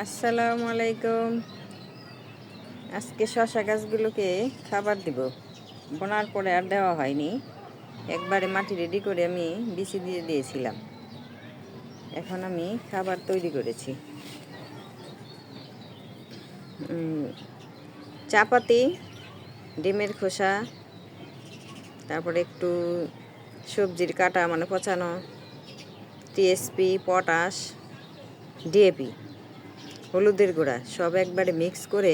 আসসালামু আলাইকুম। আজকে শশা গাছগুলোকে খাবার দিব। বোনার পরে আর দেওয়া হয়নি, একবারে মাটি রেডি করে আমি বিচি দিয়ে দিয়েছিলাম। এখন আমি খাবার তৈরি করেছি। চাপাতি, ডিমের খোসা, তারপরে একটু সবজির কাটা মানে পচানো, টিএসপি, পটাশ, ডিএপি, হলুদের গুঁড়া সব একবারে মিক্স করে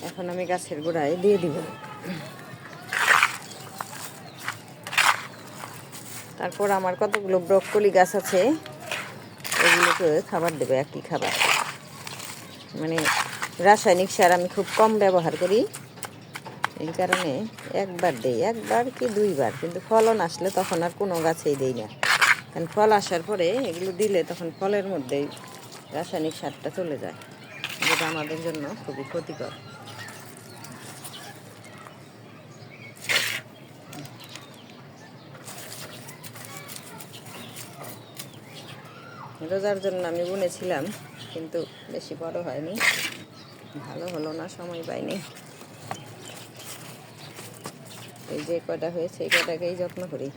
এখন আমি গাছের গোড়ায় দিয়ে দিব। তারপর আমার কতগুলো ব্রকলি গাছ আছে, এগুলোকে খাবার দেবো। একই খাবার, মানে রাসায়নিক সার আমি খুব কম ব্যবহার করি, এই কারণে একবার দেই, একবার কি দুইবার, কিন্তু ফলন আসলে তখন আর কোনো গাছেই দেই না। কারণ ফল আসার পরে এগুলো দিলে তখন ফলের মধ্যেই রাসায়নিক সারটা চলে যায়, যেটা আমাদের জন্য খুবই ক্ষতিকর। রোজার জন্য আমি বুনেছিলাম, কিন্তু বেশি বড় হয়নি, ভালো হলো না, সময় পাইনি। এই যে কয়টা হয়েছে এই কয়টাকেই যত্ন করি।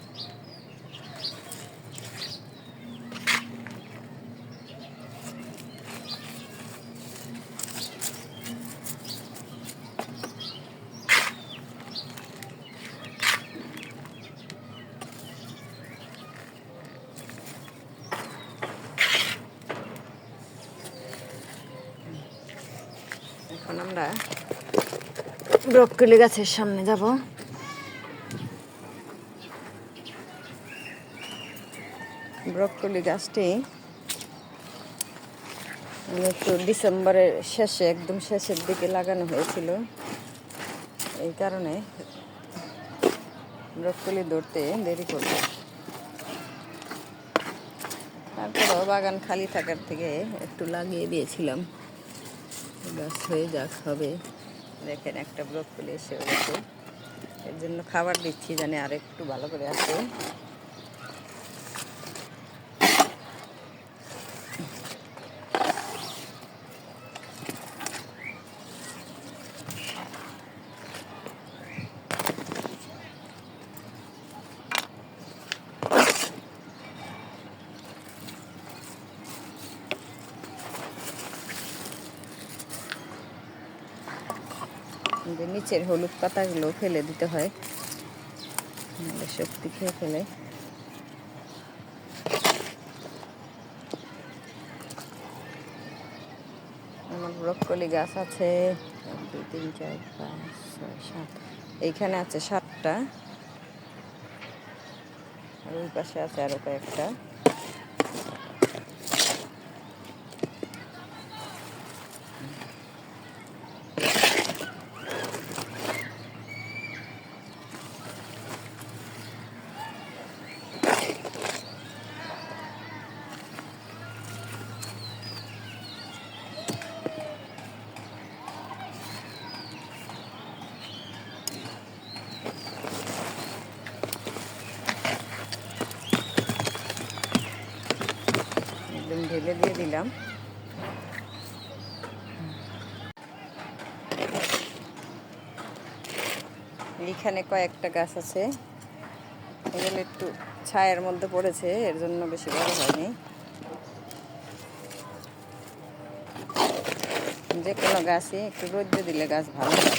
এখন আমরা ব্রকলি গাছের সামনে যাব। ব্রকলি গাছটি একটু ডিসেম্বরের শেষে, একদম শেষের দিকে লাগানো হয়েছিল, এই কারণে ব্রকলি ধরতে দেরি করবে। তারপরও বাগান খালি থাকার থেকে একটু লাগিয়ে দিয়েছিলাম, গাছ হয়ে যাক হবে। দেখেন একটা ব্রকলি এসে গেছে, এর জন্য খাবার দিচ্ছি জানি আর একটু ভালো করে আসে। নিচের হলুদ পাতাগুলো ফেলে দিতে হয়, শক্তি খেয়ে ফেলে। আমার ব্রকলি গাছ আছে 1 2 3 4 5 6 7, এইখানে আছে 7টা, আর ওই পাশে আছে আরো কয়েকটা। একদম ঢেলে দিয়ে দিলাম। এইখানে কয়েকটা গাছ আছে, এগুলো একটু ছায়ের মধ্যে পড়েছে, এর জন্য বেশি বড় হয়নি। যে কোনো গাছই একটু রোদ্রে দিলে গাছ ভালো হয়।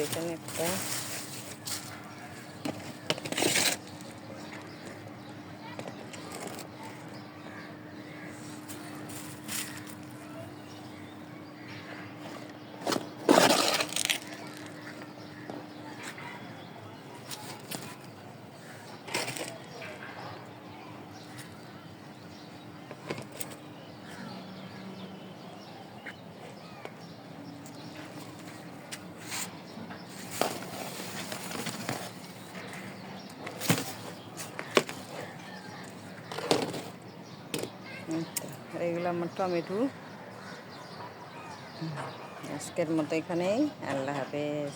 এখানে একটা এগুলো আমার টমেটো, আজকের মতো এখানেই, আল্লাহ হাফেজ।